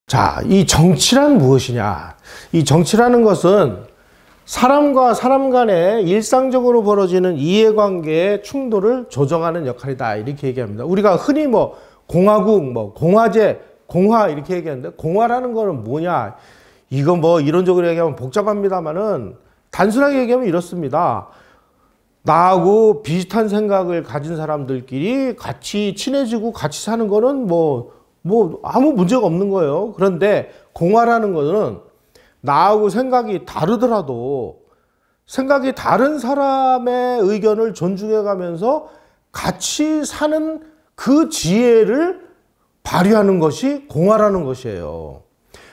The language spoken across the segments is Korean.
자, 이 정치란 무엇이냐? 이 정치라는 것은 사람과 사람 간에 일상적으로 벌어지는 이해관계의 충돌을 조정하는 역할이다. 이렇게 얘기합니다. 우리가 흔히 뭐 공화국, 뭐 공화제, 공화 이렇게 얘기하는데 공화라는 거는 뭐냐? 이거 뭐 이론적으로 얘기하면 복잡합니다만은 단순하게 얘기하면 이렇습니다. 나하고 비슷한 생각을 가진 사람들끼리 같이 친해지고 같이 사는 거는 뭐 아무 문제가 없는 거예요. 그런데 공화라는 거는 나하고 생각이 다르더라도 생각이 다른 사람의 의견을 존중해 가면서 같이 사는 그 지혜를 발휘하는 것이 공화라는 것이에요.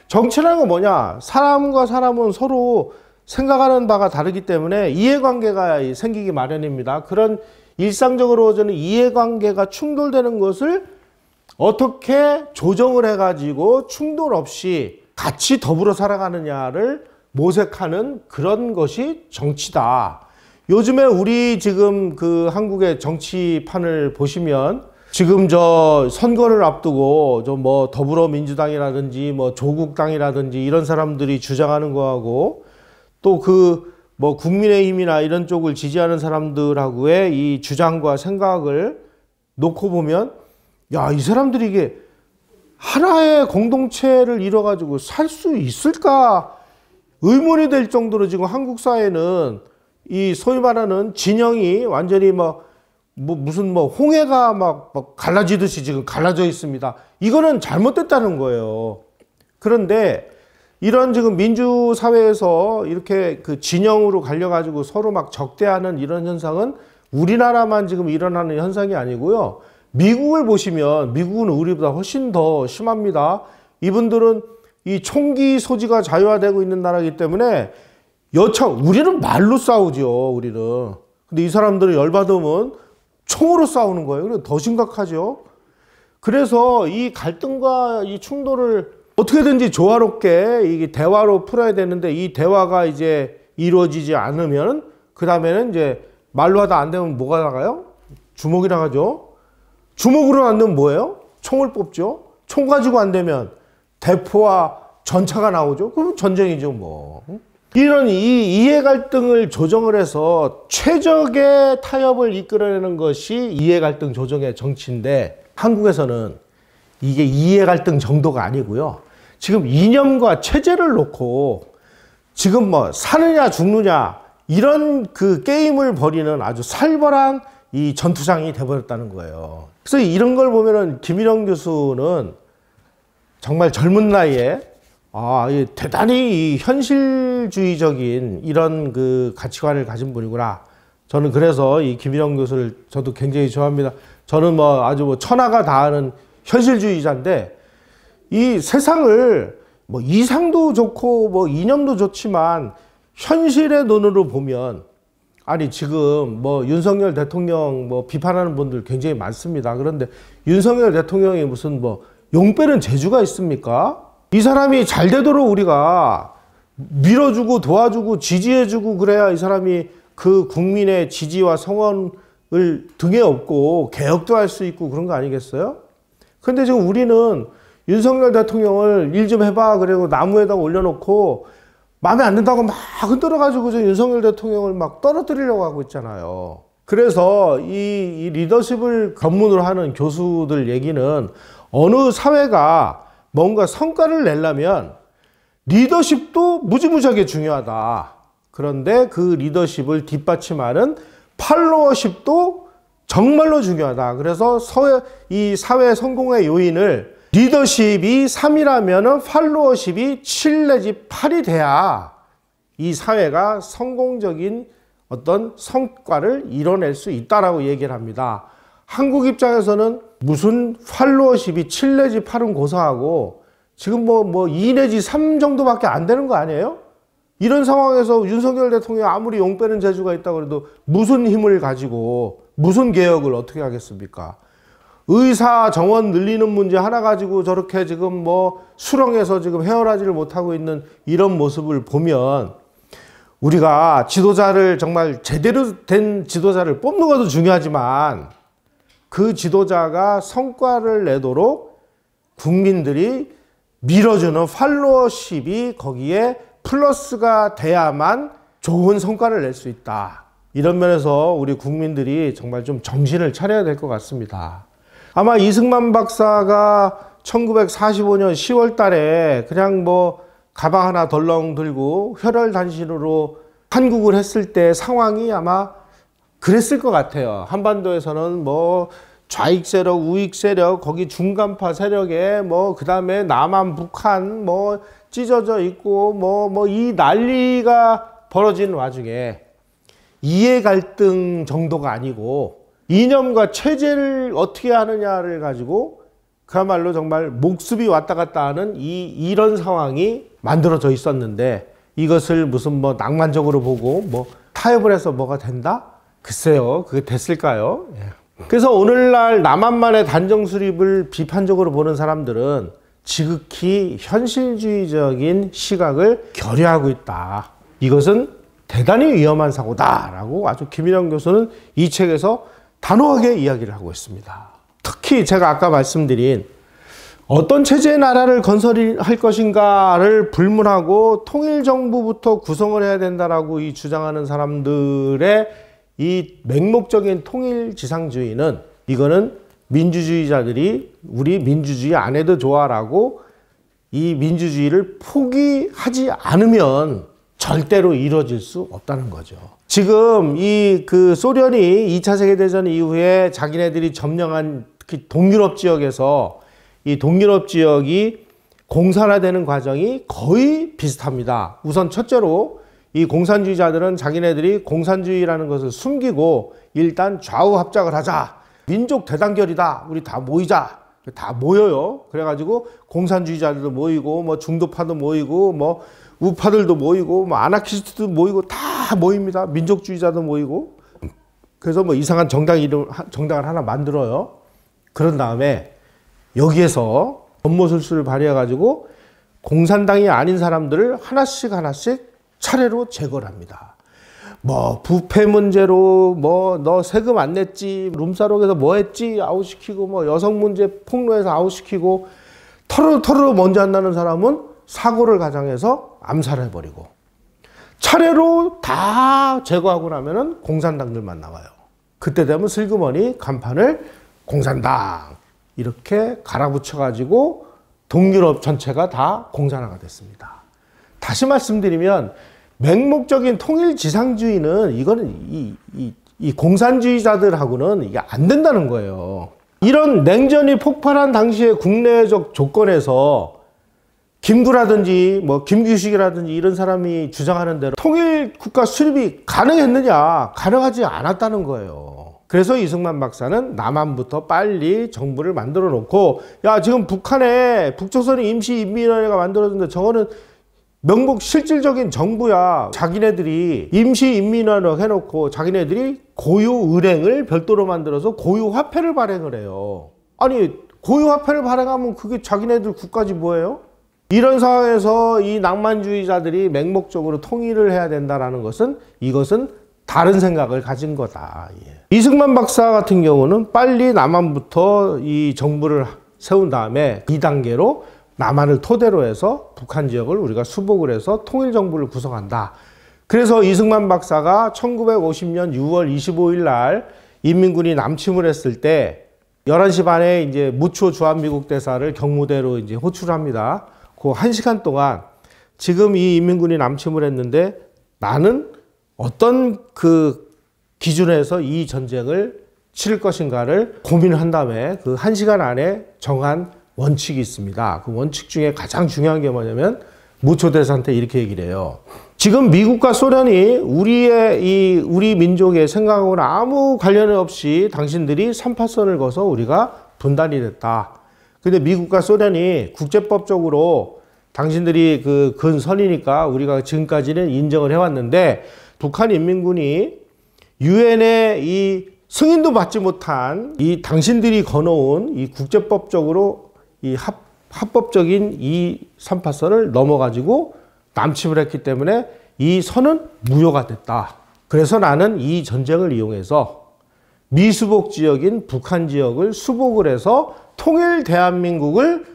정치라는 건 뭐냐? 사람과 사람은 서로 생각하는 바가 다르기 때문에 이해관계가 생기기 마련입니다. 그런 일상적으로 저는 이해관계가 충돌되는 것을 어떻게 조정을 해가지고 충돌 없이 같이 더불어 살아가느냐를 모색하는 그런 것이 정치다. 요즘에 우리 지금 그 한국의 정치판을 보시면 지금 저 선거를 앞두고 좀 뭐 더불어민주당이라든지 뭐 조국당이라든지 이런 사람들이 주장하는 거하고 또 그 뭐 국민의힘이나 이런 쪽을 지지하는 사람들하고의 이 주장과 생각을 놓고 보면 야, 이 사람들이 이게 하나의 공동체를 이뤄가지고 살 수 있을까 의문이 될 정도로 지금 한국 사회는 이 소위 말하는 진영이 완전히 무슨 홍해가 막 갈라지듯이 지금 갈라져 있습니다. 이거는 잘못됐다는 거예요. 그런데 이런 지금 민주사회에서 이렇게 그 진영으로 갈려가지고 서로 막 적대하는 이런 현상은 우리나라만 지금 일어나는 현상이 아니고요. 미국을 보시면 미국은 우리보다 훨씬 더 심합니다. 이분들은 이 총기 소지가 자유화되고 있는 나라이기 때문에 우리는 말로 싸우죠. 우리는. 근데 이 사람들은 열받으면 총으로 싸우는 거예요. 그래서 더 심각하죠. 그래서 이 갈등과 이 충돌을 어떻게든지 조화롭게 이게 대화로 풀어야 되는데 이 대화가 이제 이루어지지 않으면 그 다음에는 이제 말로 하다 안 되면 뭐가 나가요? 주먹이 나가죠. 주먹으로 안 되면 뭐예요? 총을 뽑죠. 총 가지고 안 되면 대포와 전차가 나오죠. 그럼 전쟁이죠 뭐. 이런 이해 갈등을 조정을 해서 최적의 타협을 이끌어내는 것이 이해 갈등 조정의 정치인데 한국에서는 이게 이해 갈등 정도가 아니고요. 지금 이념과 체제를 놓고 지금 뭐 사느냐 죽느냐 이런 그 게임을 벌이는 아주 살벌한 이 전투장이 돼버렸다는 거예요. 그래서 이런 걸 보면은 김일영 교수는 정말 젊은 나이에 대단히 이 현실주의적인 이런 그 가치관을 가진 분이구나. 저는 그래서 이 김일영 교수를 저도 굉장히 좋아합니다. 저는 아주 천하가 다하는 현실주의자인데 이 세상을 이상도 좋고 이념도 좋지만 현실의 눈으로 보면 아니 지금 윤석열 대통령 비판하는 분들 굉장히 많습니다. 그런데 윤석열 대통령이 무슨 용 빼는 재주가 있습니까? 이 사람이 잘 되도록 우리가 밀어주고 도와주고 지지해주고 그래야 이 사람이 그 국민의 지지와 성원을 등에 업고 개혁도 할 수 있고 그런 거 아니겠어요? 근데 지금 우리는 윤석열 대통령을 일 좀 해봐 그리고 나무에다가 올려놓고 마음에 안 든다고 막 흔들어가지고 윤석열 대통령을 막 떨어뜨리려고 하고 있잖아요. 그래서 이 리더십을 전문으로 하는 교수들 얘기는 어느 사회가 뭔가 성과를 내려면 리더십도 무지무지하게 중요하다. 그런데 그 리더십을 뒷받침하는 팔로워십도 정말로 중요하다. 그래서 이 사회 성공의 요인을 리더십이 3이라면 팔로워십이 7 내지 8이 돼야 이 사회가 성공적인 어떤 성과를 이뤄낼 수 있다라고 얘기를 합니다. 한국 입장에서는 무슨 팔로워십이 7 내지 8은 고사하고 지금 2 내지 3 정도밖에 안 되는 거 아니에요? 이런 상황에서 윤석열 대통령이 아무리 용 빼는 재주가 있다고 해도 무슨 힘을 가지고 무슨 개혁을 어떻게 하겠습니까? 의사 정원 늘리는 문제 하나 가지고 저렇게 지금 수렁에서 지금 헤어나지를 못하고 있는 이런 모습을 보면 우리가 지도자를 정말 제대로 된 지도자를 뽑는 것도 중요하지만 그 지도자가 성과를 내도록 국민들이 밀어주는 팔로워십이 거기에 플러스가 돼야만 좋은 성과를 낼 수 있다. 이런 면에서 우리 국민들이 정말 좀 정신을 차려야 될 것 같습니다. 아마 이승만 박사가 1945년 10월 달에 그냥 뭐 가방 하나 덜렁 들고 혈혈단신으로 한국을 했을 때 상황이 아마 그랬을 것 같아요. 한반도에서는 뭐 좌익 세력, 우익 세력, 거기 중간파 세력에 뭐 그 다음에 남한, 북한 뭐 찢어져 있고 뭐 이 난리가 벌어진 와중에 이해 갈등 정도가 아니고 이념과 체제를 어떻게 하느냐를 가지고 그야말로 정말 목숨이 왔다 갔다 하는 이런 상황이 만들어져 있었는데 이것을 무슨 뭐 낭만적으로 보고 뭐 타협을 해서 뭐가 된다? 글쎄요, 그게 됐을까요? 그래서 오늘날 남한만의 단정 수립을 비판적으로 보는 사람들은 지극히 현실주의적인 시각을 결여하고 있다. 이것은 대단히 위험한 사고다라고 아주 김일영 교수는 이 책에서 단호하게 이야기를 하고 있습니다. 특히 제가 아까 말씀드린 어떤 체제의 나라를 건설할 것인가를 불문하고 통일정부부터 구성을 해야 된다라고 이 주장하는 사람들의 이 맹목적인 통일지상주의는 이거는 민주주의자들이 우리 민주주의 안 해도 좋아라고 이 민주주의를 포기하지 않으면 절대로 이루어질 수 없다는 거죠. 지금 이 소련이 2차 세계대전 이후에 자기네들이 점령한 특히 동유럽 지역에서 이 동유럽 지역이 공산화되는 과정이 거의 비슷합니다. 우선 첫째로 이 공산주의자들은 자기네들이 공산주의라는 것을 숨기고 일단 좌우 합작을 하자. 민족 대단결이다. 우리 다 모이자. 다 모여요. 그래가지고 공산주의자들도 모이고 뭐 중도파도 모이고 뭐 우파들도 모이고 뭐 아나키스트도 모이고 다 모입니다. 민족주의자도 모이고. 그래서 뭐 이상한 정당을 하나 만들어요. 그런 다음에 여기에서 업무술수를 발휘해가지고 공산당이 아닌 사람들을 하나씩 차례로 제거를 합니다. 뭐 부패 문제로 뭐 너 세금 안 냈지, 룸사롱에서 뭐 했지 아웃시키고 뭐 여성 문제 폭로해서 아웃시키고 털으로 먼저 안 나는 사람은 사고를 가장해서 암살해버리고 차례로 다 제거하고 나면은 공산당들만 나와요. 그때 되면 슬그머니 간판을 공산당 이렇게 갈아붙여가지고 동유럽 전체가 다 공산화가 됐습니다. 다시 말씀드리면 맹목적인 통일지상주의는 이거는 이 공산주의자들하고는 이게 안 된다는 거예요. 이런 냉전이 폭발한 당시의 국내적 조건에서 김구라든지 뭐 김규식이라든지 이런 사람이 주장하는 대로 통일국가 수립이 가능했느냐? 가능하지 않았다는 거예요. 그래서 이승만 박사는 남한부터 빨리 정부를 만들어 놓고 야 지금 북한에 북조선의 임시인민위원회가 만들어졌는데 저거는 명목 실질적인 정부야. 자기네들이 임시인민위원회 해놓고 자기네들이 고유은행을 별도로 만들어서 고유화폐를 발행을 해요. 아니 고유화폐를 발행하면 그게 자기네들 국가지 뭐예요? 이런 상황에서 이 낭만주의자들이 맹목적으로 통일을 해야 된다는 것은 이것은 다른 생각을 가진 거다. 이승만 박사 같은 경우는 빨리 남한부터 이 정부를 세운 다음에 2단계로 남한을 토대로 해서 북한 지역을 우리가 수복을 해서 통일정부를 구성한다. 그래서 이승만 박사가 1950년 6월 25일 날 인민군이 남침을 했을 때 11시 반에 이제 무초 주한미국 대사를 경무대로 이제 호출합니다. 그 1시간 동안 지금 이 인민군이 남침을 했는데 나는 어떤 그 기준에서 이 전쟁을 치를 것인가를 고민한 다음에 그 1시간 안에 정한 원칙이 있습니다. 그 원칙 중에 가장 중요한 게 뭐냐면 무초 대사한테 이렇게 얘기를 해요. 지금 미국과 소련이 우리 민족의 생각하고는 아무 관련 없이 당신들이 3파선을 거서 우리가 분단이 됐다. 근데 미국과 소련이 국제법적으로 당신들이 그 근선이니까 우리가 지금까지는 인정을 해왔는데 북한 인민군이 유엔의 이 승인도 받지 못한 이 당신들이 거놓은 이 국제법적으로 이 합법적인 이 3파선을 넘어가지고 남침을 했기 때문에 이 선은 무효가 됐다. 그래서 나는 이 전쟁을 이용해서 미수복 지역인 북한 지역을 수복을 해서 통일 대한민국을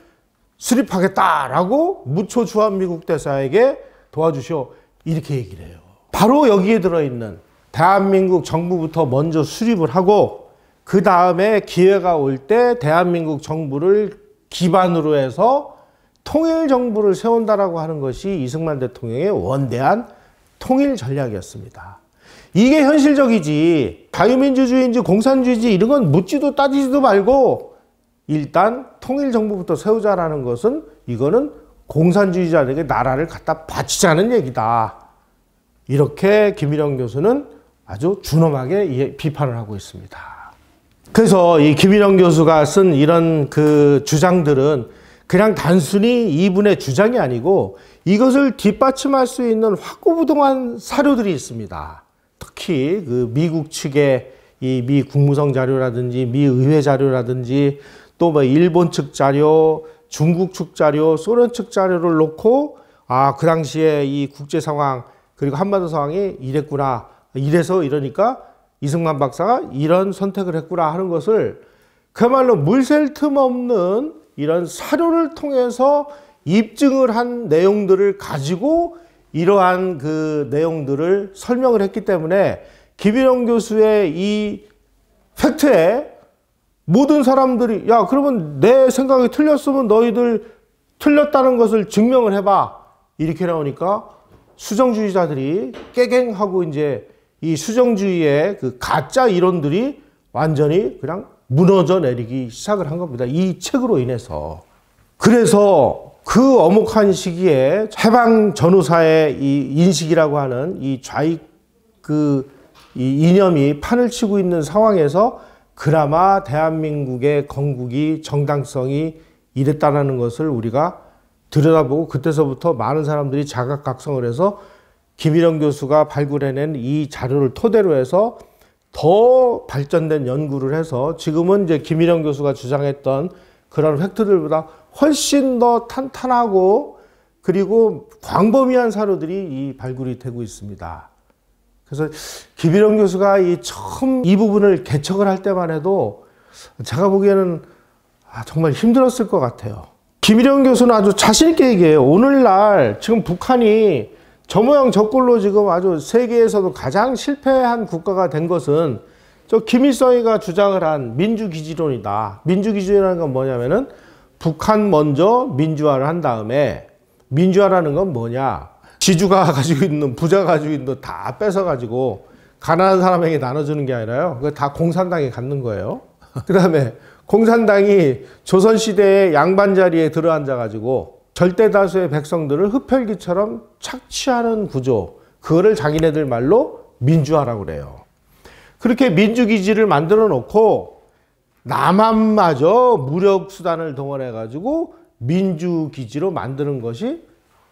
수립하겠다라고 무초 주한미국 대사에게 도와주시오. 이렇게 얘기를 해요. 바로 여기에 들어있는 대한민국 정부부터 먼저 수립을 하고 그 다음에 기회가 올 때 대한민국 정부를 기반으로 해서 통일정부를 세운다라고 하는 것이 이승만 대통령의 원대한 통일 전략이었습니다. 이게 현실적이지 자유민주주의인지 공산주의인지 이런 건 묻지도 따지지도 말고 일단 통일정부부터 세우자라는 것은 이거는 공산주의자들에게 나라를 갖다 바치자는 얘기다. 이렇게 김일영 교수는 아주 준엄하게 비판을 하고 있습니다. 그래서 이 김일영 교수가 쓴 이런 그 주장들은 그냥 단순히 이분의 주장이 아니고 이것을 뒷받침할 수 있는 확고부동한 사료들이 있습니다. 특히 그 미국 측의 이 미 국무성 자료라든지 미 의회 자료라든지 또 뭐 일본 측 자료, 중국 측 자료, 소련 측 자료를 놓고 그 당시에 이 국제 상황 그리고 한반도 상황이 이랬구나. 이래서 이러니까 이승만 박사가 이런 선택을 했구나 하는 것을 그야말로 물샐 틈 없는 이런 사료를 통해서 입증을 한 내용들을 가지고 이러한 그 내용들을 설명을 했기 때문에 김일영 교수의 이 팩트에 모든 사람들이 야 그러면 내 생각이 틀렸으면 너희들 틀렸다는 것을 증명을 해봐 이렇게 나오니까 수정주의자들이 깨갱하고 이제 이 수정주의의 그 가짜 이론들이 완전히 그냥 무너져 내리기 시작을 한 겁니다. 이 책으로 인해서. 그래서 그 엄혹한 시기에 해방 전후사의 이 인식이라고 하는 이 좌익 이 이념이 판을 치고 있는 상황에서 그나마 대한민국의 건국이 정당성이 이랬다는 것을 우리가 들여다보고 그때서부터 많은 사람들이 자각각성을 해서 김일영 교수가 발굴해낸 이 자료를 토대로 해서 더 발전된 연구를 해서 지금은 이제 김일영 교수가 주장했던 그런 팩트들보다 훨씬 더 탄탄하고 그리고 광범위한 사료들이 이 발굴이 되고 있습니다. 그래서 김일영 교수가 처음 이 부분을 개척을 할 때만 해도 제가 보기에는 정말 힘들었을 것 같아요. 김일영 교수는 아주 자신 있게 얘기해요. 오늘날 지금 북한이 저 모양 저 꼴로 지금 아주 세계에서도 가장 실패한 국가가 된 것은 저 김일성이가 주장을 한 민주기지론이다. 민주기지론이라는 건 뭐냐면은 북한 먼저 민주화를 한 다음에 민주화라는 건 뭐냐. 지주가 가지고 있는 부자가 가지고 있는 거 다 뺏어가지고 가난한 사람에게 나눠주는 게 아니라요. 그거 다 공산당에 갖는 거예요. 그 다음에 공산당이 조선시대의 양반 자리에 들어앉아가지고 절대 다수의 백성들을 흡혈귀처럼 착취하는 구조, 그거를 자기네들 말로 민주화라고 그래요. 그렇게 민주기지를 만들어 놓고 남한마저 무력수단을 동원해가지고 민주기지로 만드는 것이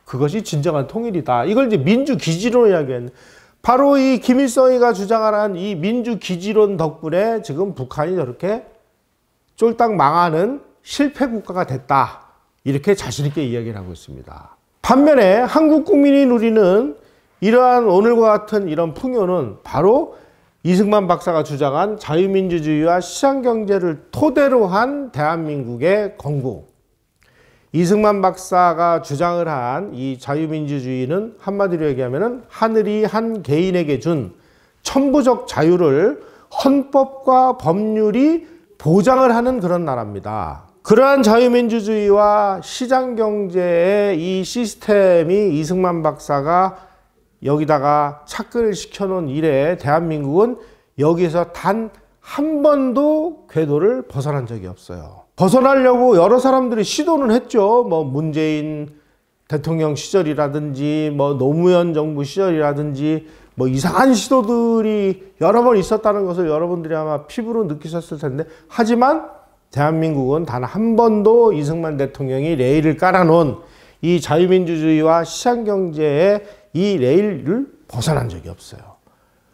그것이 진정한 통일이다. 이걸 이제 민주기지론 이야기했는데 바로 이 김일성이가 주장하는 이 민주기지론 덕분에 지금 북한이 저렇게 쫄딱 망하는 실패 국가가 됐다. 이렇게 자신있게 이야기를 하고 있습니다. 반면에 한국 국민이 누리는 이러한 오늘과 같은 이런 풍요는 바로 이승만 박사가 주장한 자유민주주의와 시장경제를 토대로 한 대한민국의 건국. 이승만 박사가 주장을 한 이 자유민주주의는 한마디로 얘기하면 하늘이 한 개인에게 준 천부적 자유를 헌법과 법률이 보장을 하는 그런 나라입니다. 그러한 자유민주주의와 시장경제의 이 시스템이 이승만 박사가 여기다가 착근을 시켜놓은 이래 대한민국은 여기서 단 한 번도 궤도를 벗어난 적이 없어요. 벗어나려고 여러 사람들이 시도는 했죠. 뭐 문재인 대통령 시절이라든지 뭐 노무현 정부 시절이라든지 뭐 이상한 시도들이 여러 번 있었다는 것을 여러분들이 아마 피부로 느끼셨을 텐데 하지만 대한민국은 단 한 번도 이승만 대통령이 레일을 깔아놓은 이 자유민주주의와 시장경제의 이 레일을 벗어난 적이 없어요.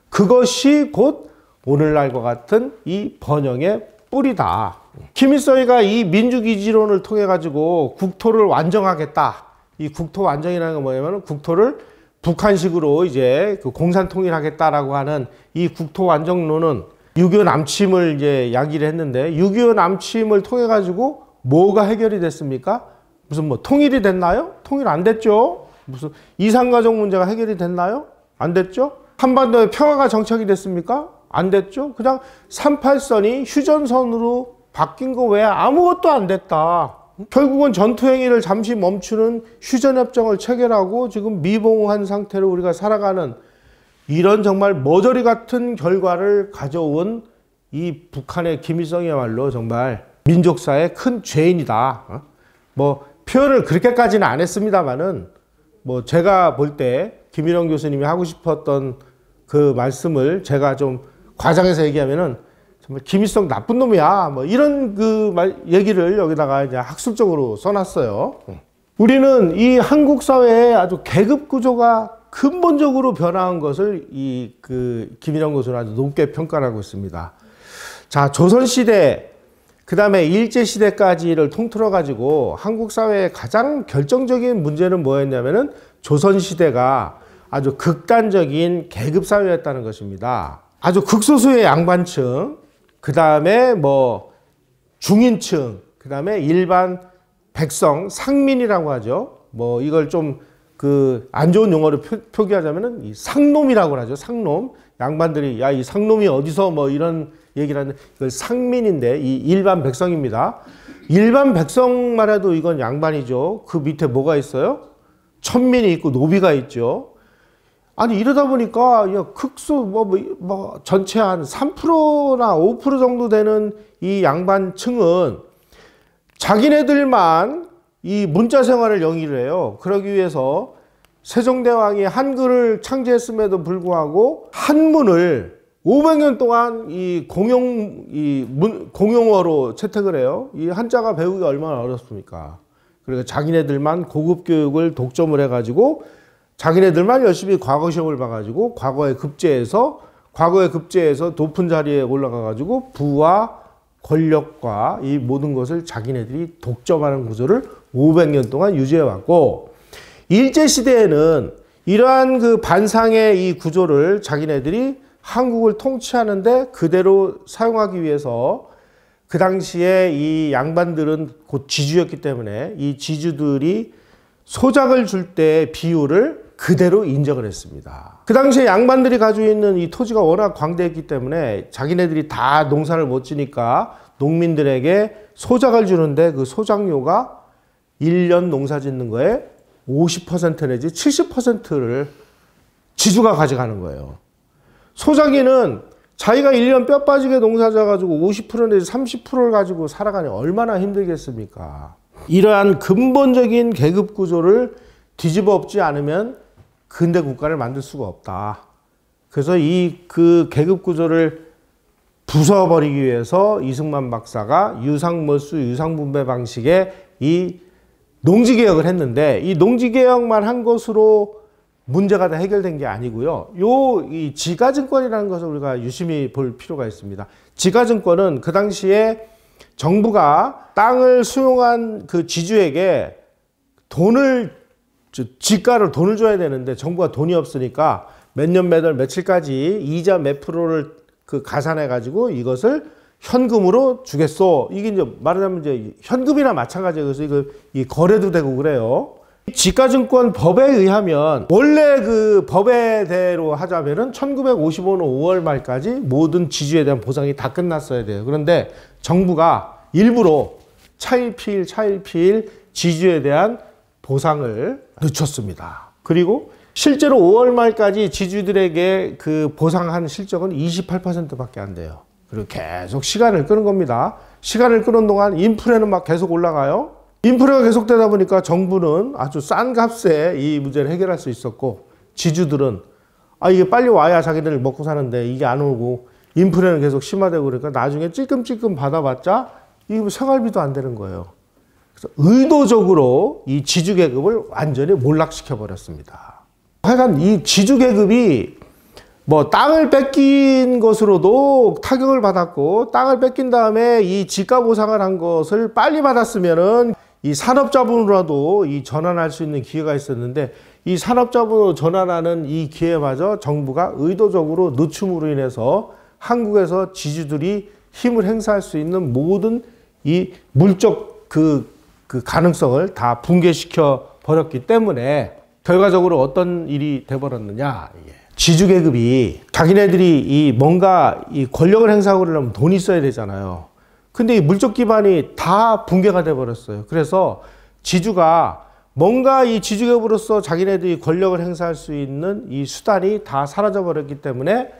그것이 곧 오늘날과 같은 이 번영의 뿌리다. 김일성이가 이 민주기지론을 통해 가지고 국토를 완정하겠다. 이 국토 완정이라는 건 뭐냐면 국토를 북한식으로 이제 그 공산통일하겠다라고 하는 이 국토 완정론은 6.25 남침을 이제 야기를 했는데 6.25 남침을 통해 가지고 뭐가 해결이 됐습니까? 무슨 뭐 통일이 됐나요? 통일 안 됐죠. 무슨 이산가족 문제가 해결이 됐나요? 안 됐죠. 한반도에 평화가 정착이 됐습니까? 안 됐죠. 그냥 38선이 휴전선으로 바뀐 거 외에 아무것도 안 됐다. 결국은 전투행위를 잠시 멈추는 휴전협정을 체결하고 지금 미봉한 상태로 우리가 살아가는 이런 정말 머저리 같은 결과를 가져온 이 북한의 김일성이야말로 정말 민족사의 큰 죄인이다. 뭐 표현을 그렇게까지는 안 했습니다만은 뭐 제가 볼 때 김일영 교수님이 하고 싶었던 그 말씀을 제가 좀 과장해서 얘기하면은 정말 김일성 나쁜 놈이야. 뭐 이런 그 얘기를 여기다가 이제 학술적으로 써놨어요. 우리는 이 한국 사회의 아주 계급 구조가 근본적으로 변화한 것을 이 그 김일영 교수는 아주 높게 평가를 하고 있습니다. 자, 조선시대, 그 다음에 일제시대까지를 통틀어 가지고 한국 사회의 가장 결정적인 문제는 뭐였냐면은 조선시대가 아주 극단적인 계급사회였다는 것입니다. 아주 극소수의 양반층, 그 다음에 뭐 중인층, 그 다음에 일반 백성, 상민이라고 하죠. 뭐 이걸 좀 그 안 좋은 용어로 표기하자면은 이 상놈이라고 하죠. 상놈. 양반들이 야, 이 상놈이 어디서 뭐 이런 얘기를 하는데 이걸 상민인데 이 일반 백성입니다. 일반 백성만 해도 이건 양반이죠. 그 밑에 뭐가 있어요? 천민이 있고 노비가 있죠. 아니 이러다 보니까 야, 극소 뭐 전체 한 3%나 5% 정도 되는 이 양반층은 자기네들만 이 문자 생활을 영위를 해요. 그러기 위해서 세종대왕이 한글을 창제했음에도 불구하고 한문을 500년 동안 이 공용어로 채택을 해요. 이 한자가 배우기 얼마나 어렵습니까? 그러니까 자기네들만 고급 교육을 독점을 해가지고 자기네들만 열심히 과거 시험을 봐가지고 과거에 급제해서 높은 자리에 올라가가지고 부와 권력과 이 모든 것을 자기네들이 독점하는 구조를 500년 동안 유지해왔고, 일제시대에는 이러한 그 반상의 이 구조를 자기네들이 한국을 통치하는데 그대로 사용하기 위해서 그 당시에 이 양반들은 곧 지주였기 때문에 이 지주들이 소작을 줄 때 비율을 그대로 인정을 했습니다. 그 당시에 양반들이 가지고 있는 이 토지가 워낙 광대했기 때문에 자기네들이 다 농사를 못 지니까 농민들에게 소작을 주는데 그 소작료가 1년 농사 짓는 거에 50% 내지 70%를 지주가 가져가는 거예요. 소작이는 자기가 1년 뼈 빠지게 농사 져가지고 50% 내지 30%를 가지고 살아가니 얼마나 힘들겠습니까? 이러한 근본적인 계급 구조를 뒤집어 엎지 않으면 근대 국가를 만들 수가 없다. 그래서 그 계급 구조를 부숴버리기 위해서 이승만 박사가 유상몰수, 유상분배 방식의 이 농지개혁을 했는데, 이 농지개혁만 한 것으로 문제가 다 해결된 게 아니고요. 이 지가증권이라는 것을 우리가 유심히 볼 필요가 있습니다. 지가증권은 그 당시에 정부가 땅을 수용한 그 지주에게 돈을 줘야 되는데 정부가 돈이 없으니까 몇 년 몇 월 며칠까지 이자 몇 프로를 그 가산해 가지고 이것을 현금으로 주겠소. 이게 이제 말하자면 이제 현금이나 마찬가지예요. 그래서 이 거래도 되고 그래요. 지가증권 법에 의하면 원래 그 법에대로 하자면은 1955년 5월 말까지 모든 지주에 대한 보상이 다 끝났어야 돼요. 그런데 정부가 일부러 차일피일 지주에 대한 보상을 늦췄습니다. 그리고 실제로 5월 말까지 지주들에게 그 보상한 실적은 28%밖에 안 돼요. 그리고 계속 시간을 끄는 겁니다. 시간을 끄는 동안 인플레는 막 계속 올라가요. 인플레가 계속되다 보니까 정부는 아주 싼 값에 이 문제를 해결할 수 있었고, 지주들은 이게 빨리 와야 자기들 먹고 사는데 이게 안 오고 인플레는 계속 심화되고 그러니까 나중에 찔끔찔끔 받아봤자 이게 생활비도 안 되는 거예요. 그래서 의도적으로 이 지주계급을 완전히 몰락시켜 버렸습니다. 하여간 이 지주계급이 뭐 땅을 뺏긴 것으로도 타격을 받았고, 땅을 뺏긴 다음에 이 지가 보상을 한 것을 빨리 받았으면은 이 산업자본으로라도 이 전환할 수 있는 기회가 있었는데, 이 산업자본으로 전환하는 이 기회마저 정부가 의도적으로 늦춤으로 인해서 한국에서 지주들이 힘을 행사할 수 있는 모든 이 물적 그 그 가능성을 다 붕괴시켜 버렸기 때문에 결과적으로 어떤 일이 돼버렸느냐. 지주계급이 자기네들이 이 뭔가 이 권력을 행사하고 그러려면 돈이 있어야 되잖아요. 근데 이 물적 기반이 다 붕괴가 돼버렸어요. 그래서 지주가 뭔가 이 지주계급으로서 자기네들이 권력을 행사할 수 있는 이 수단이 다 사라져 버렸기 때문에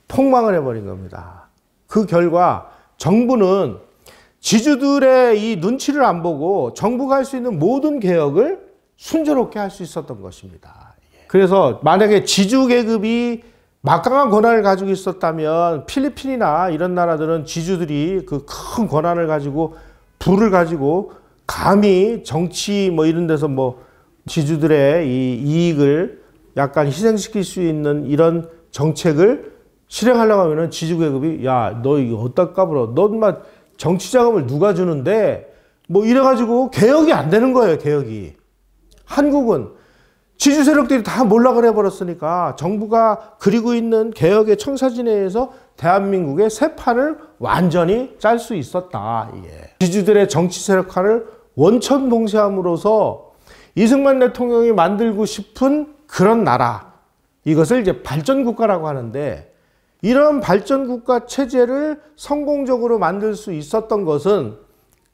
폭망을 해버린 겁니다. 그 결과 정부는 지주들의 이 눈치를 안 보고 정부가 할 수 있는 모든 개혁을 순조롭게 할 수 있었던 것입니다. 그래서 만약에 지주계급이 막강한 권한을 가지고 있었다면 필리핀이나 이런 나라들은 지주들이 그 큰 권한을 가지고 부를 가지고 감히 정치 뭐 이런 데서 뭐 지주들의 이 이익을 약간 희생시킬 수 있는 이런 정책을 실행하려고 하면은 지주계급이 야, 너 이거 어디다 까불어? 너 막 정치 자금을 누가 주는데 뭐 이래가지고 개혁이 안 되는 거예요, 개혁이. 한국은 지주 세력들이 다 몰락을 해버렸으니까 정부가 그리고 있는 개혁의 청사진에 의해서 대한민국의 새 판을 완전히 짤 수 있었다. 지주들의 정치 세력화를 원천봉쇄함으로써 이승만 대통령이 만들고 싶은 그런 나라, 이것을 이제 발전국가라고 하는데, 이런 발전국가 체제를 성공적으로 만들 수 있었던 것은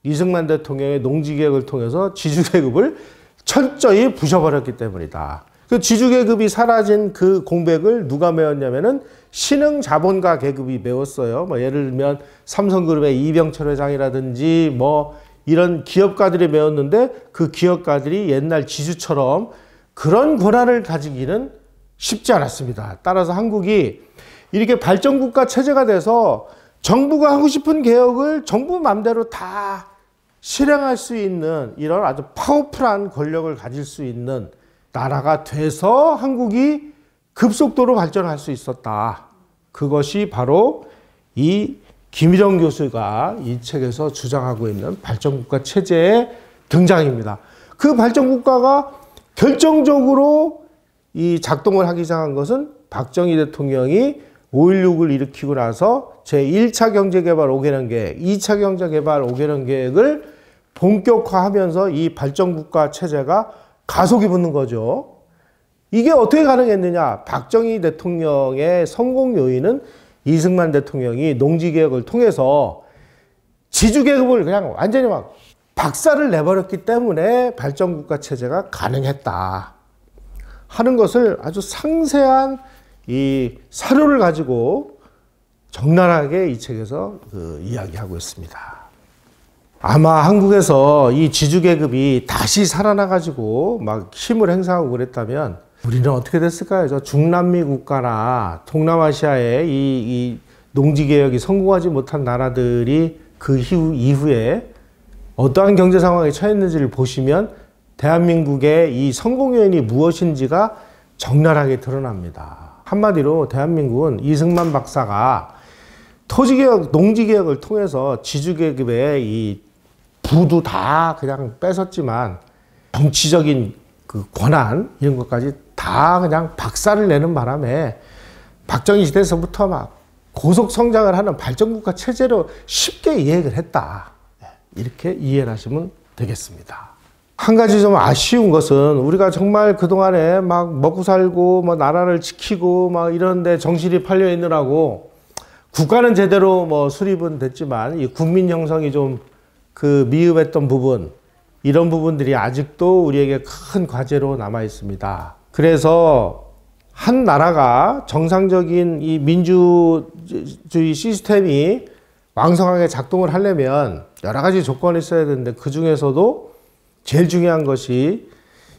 이승만 대통령의 농지개혁을 통해서 지주계급을 철저히 부셔버렸기 때문이다. 그 지주계급이 사라진 그 공백을 누가 메웠냐면은 신흥자본가 계급이 메웠어요. 뭐 예를 들면 삼성그룹의 이병철 회장이라든지 뭐 이런 기업가들이 메웠는데, 그 기업가들이 옛날 지주처럼 그런 권한을 가지기는 쉽지 않았습니다. 따라서 한국이 이렇게 발전국가 체제가 돼서 정부가 하고 싶은 개혁을 정부 맘대로 다 실행할 수 있는 이런 아주 파워풀한 권력을 가질 수 있는 나라가 돼서 한국이 급속도로 발전할 수 있었다. 그것이 바로 이 김일영 교수가 이 책에서 주장하고 있는 발전국가 체제의 등장입니다. 그 발전국가가 결정적으로 이 작동을 하기 시작한 것은 박정희 대통령이 5.16을 일으키고 나서 제1차 경제개발 5개년 계획, 2차 경제개발 5개년 계획을 본격화하면서 이 발전국가 체제가 가속이 붙는 거죠. 이게 어떻게 가능했느냐? 박정희 대통령의 성공 요인은 이승만 대통령이 농지개혁을 통해서 지주계급을 그냥 완전히 막 박살을 내버렸기 때문에 발전국가 체제가 가능했다 하는 것을 아주 상세한 이 사료를 가지고 적나라하게 이 책에서 이야기하고 있습니다. 아마 한국에서 이 지주계급이 다시 살아나가지고 막 힘을 행사하고 그랬다면 우리는 어떻게 됐을까요? 저 중남미 국가나 동남아시아의 이 농지개혁이 성공하지 못한 나라들이 그 이후에 어떠한 경제 상황에 처했는지를 보시면 대한민국의 이 성공 요인이 무엇인지가 적나라하게 드러납니다. 한마디로 대한민국은 이승만 박사가 토지개혁, 농지개혁을 통해서 지주계급의 이 부도 다 그냥 뺏었지만 정치적인 그 권한 이런 것까지 다 그냥 박살을 내는 바람에 박정희 시대에서부터 막 고속 성장을 하는 발전국가 체제로 쉽게 이해를 했다. 이렇게 이해를 하시면 되겠습니다. 한 가지 좀 아쉬운 것은 우리가 정말 그동안에 막 먹고 살고 뭐 나라를 지키고 막 이런데 정신이 팔려 있느라고 국가는 제대로 뭐 수립은 됐지만 이 국민 형성이 좀 그 미흡했던 부분, 이런 부분들이 아직도 우리에게 큰 과제로 남아 있습니다. 그래서 한 나라가 정상적인 이 민주주의 시스템이 왕성하게 작동을 하려면 여러 가지 조건이 있어야 되는데, 그 중에서도 제일 중요한 것이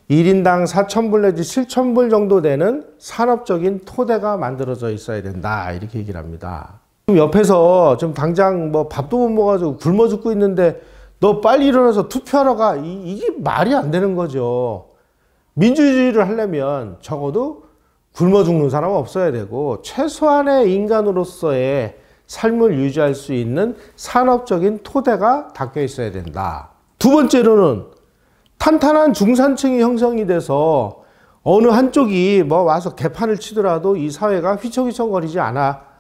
1인당 4,000불 내지 7,000불 정도 되는 산업적인 토대가 만들어져 있어야 된다. 이렇게 얘기를 합니다. 옆에서 좀 당장 뭐 밥도 못 먹어가지고 굶어 죽고 있는데 너 빨리 일어나서 투표하러 가. 이게 말이 안 되는 거죠. 민주주의를 하려면 적어도 굶어 죽는 사람은 없어야 되고 최소한의 인간으로서의 삶을 유지할 수 있는 산업적인 토대가 닦여 있어야 된다. 두 번째로는 탄탄한 중산층이 형성이 돼서 어느 한쪽이 뭐 와서 개판을 치더라도 이 사회가 휘청휘청거리지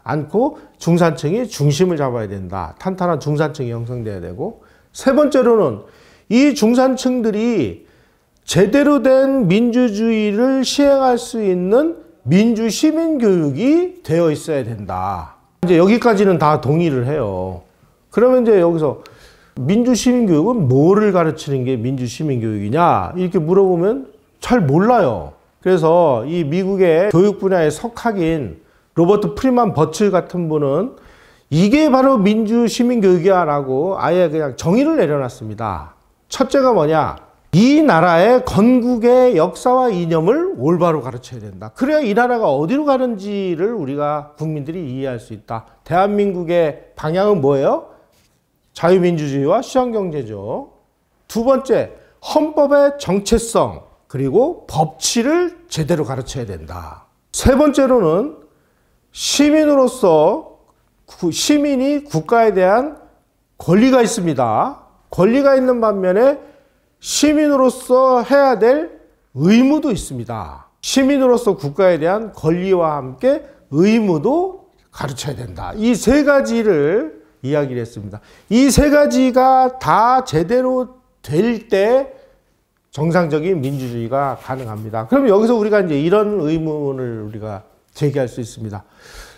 않고 중산층이 중심을 잡아야 된다. 탄탄한 중산층이 형성돼야 되고, 세 번째로는 이 중산층들이 제대로 된 민주주의를 시행할 수 있는 민주 시민 교육이 되어 있어야 된다. 이제 여기까지는 다 동의를 해요. 그러면 이제 여기서 민주 시민 교육은 뭐를 가르치는 게 민주 시민 교육이냐? 이렇게 물어보면 잘 몰라요. 그래서 이 미국의 교육 분야의 석학인 로버트 프리만 버칠 같은 분은 이게 바로 민주 시민 교육이야 라고 아예 그냥 정의를 내려놨습니다. 첫째가 뭐냐? 이 나라의 건국의 역사와 이념을 올바로 가르쳐야 된다. 그래야 이 나라가 어디로 가는지를 우리가 국민들이 이해할 수 있다. 대한민국의 방향은 뭐예요? 자유민주주의와 시장경제죠. 두 번째, 헌법의 정체성 그리고 법치를 제대로 가르쳐야 된다. 세 번째로는 시민으로서 시민이 국가에 대한 권리가 있습니다. 권리가 있는 반면에 시민으로서 해야 될 의무도 있습니다. 시민으로서 국가에 대한 권리와 함께 의무도 가르쳐야 된다. 이 세 가지를 이야기를 했습니다. 이 세 가지가 다 제대로 될 때 정상적인 민주주의가 가능합니다. 그럼 여기서 우리가 이제 이런 의문을 우리가 제기할 수 있습니다.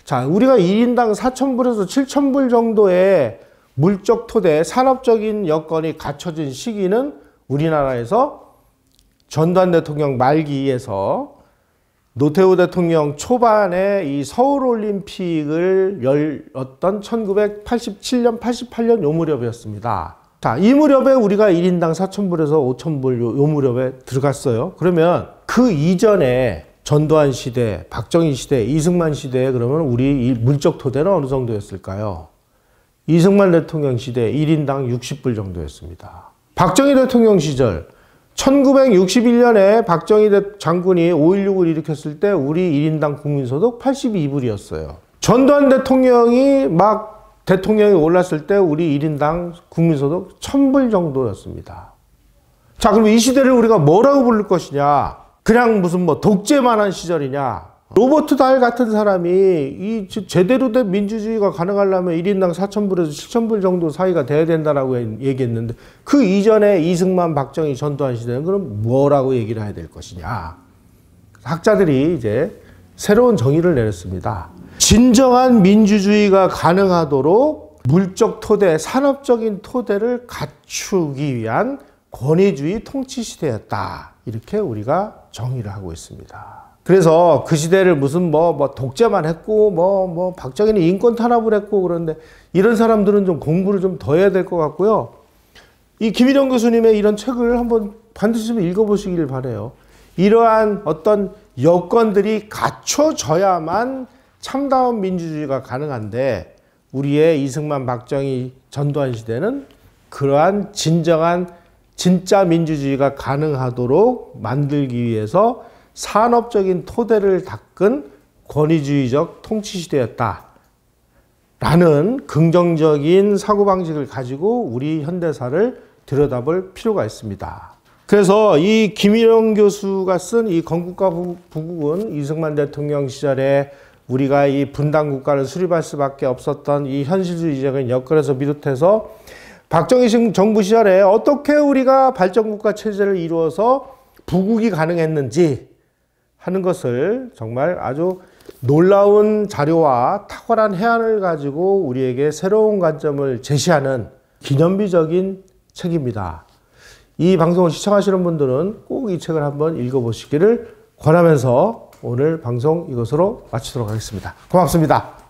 자, 우리가 1인당 4,000불에서 7,000불 정도의 물적 토대, 산업적인 여건이 갖춰진 시기는 우리나라에서 전두환 대통령 말기에서 노태우 대통령 초반에 이 서울올림픽을 열었던 1987년, 88년 요 무렵이었습니다. 자, 이 무렵에 우리가 1인당 4,000불에서 5,000불 요 무렵에 들어갔어요. 그러면 그 이전에 전두환 시대, 박정희 시대, 이승만 시대에 그러면 우리 이 물적 토대는 어느 정도였을까요? 이승만 대통령 시대 1인당 60불 정도였습니다. 박정희 대통령 시절 1961년에 박정희 장군이 5.16을 일으켰을 때 우리 1인당 국민소득 82불이었어요. 전두환 대통령이 대통령이 올랐을 때 우리 1인당 국민소득 1,000불 정도였습니다. 자, 그럼 이 시대를 우리가 뭐라고 부를 것이냐? 그냥 무슨 독재만한 시절이냐? 로버트 달 같은 사람이 이 제대로 된 민주주의가 가능하려면 1인당 4,000불에서 7,000불 정도 사이가 돼야 된다라고 얘기했는데 그 이전에 이승만, 박정희, 전두환 시대는 그럼 뭐라고 얘기를 해야 될 것이냐? 학자들이 이제 새로운 정의를 내렸습니다. 진정한 민주주의가 가능하도록 물적 토대, 산업적인 토대를 갖추기 위한 권위주의 통치 시대였다. 이렇게 우리가 정의를 하고 있습니다. 그래서 그 시대를 무슨 독재만 했고 박정희는 인권 탄압을 했고 그런데 이런 사람들은 좀 공부를 좀 더 해야 될 것 같고요. 이 김일영 교수님의 이런 책을 한번 반드시 좀 읽어보시길 바라요. 이러한 어떤 여건들이 갖춰져야만 참다운 민주주의가 가능한데 우리의 이승만, 박정희, 전두환 시대는 그러한 진정한 진짜 민주주의가 가능하도록 만들기 위해서 산업적인 토대를 닦은 권위주의적 통치시대였다. 라는 긍정적인 사고방식을 가지고 우리 현대사를 들여다볼 필요가 있습니다. 그래서 이 김일영 교수가 쓴 이 건국과 부국은 이승만 대통령 시절에 우리가 이 분단국가를 수립할 수밖에 없었던 이 현실주의적인 여건에서 비롯해서 박정희 정부 시절에 어떻게 우리가 발전국가 체제를 이루어서 부국이 가능했는지 하는 것을 정말 아주 놀라운 자료와 탁월한 해안을 가지고 우리에게 새로운 관점을 제시하는 기념비적인 책입니다. 이 방송을 시청하시는 분들은 꼭 이 책을 한번 읽어보시기를 권하면서 오늘 방송 이것으로 마치도록 하겠습니다. 고맙습니다.